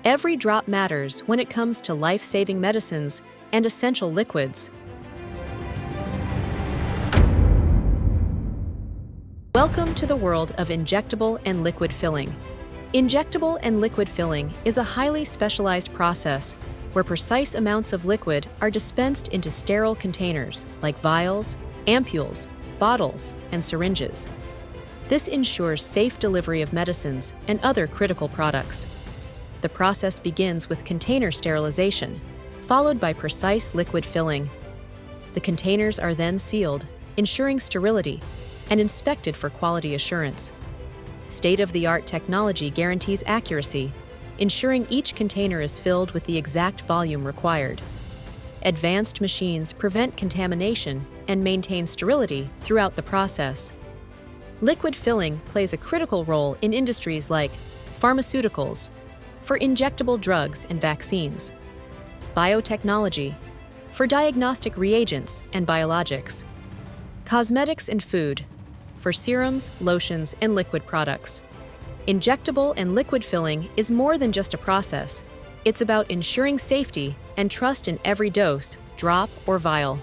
Every drop matters when it comes to life-saving medicines and essential liquids. Welcome to the world of injectable and liquid filling. Injectable and liquid filling is a highly specialized process where precise amounts of liquid are dispensed into sterile containers like vials, ampules, bottles, and syringes. This ensures safe delivery of medicines and other critical products. The process begins with container sterilization, followed by precise liquid filling. The containers are then sealed, ensuring sterility, and inspected for quality assurance. State-of-the-art technology guarantees accuracy, ensuring each container is filled with the exact volume required. Advanced machines prevent contamination and maintain sterility throughout the process. Liquid filling plays a critical role in industries like pharmaceuticals, for injectable drugs and vaccines, biotechnology, for diagnostic reagents and biologics, cosmetics and food, for serums, lotions, and liquid products. Injectable and liquid filling is more than just a process. It's about ensuring safety and trust in every dose, drop, or vial.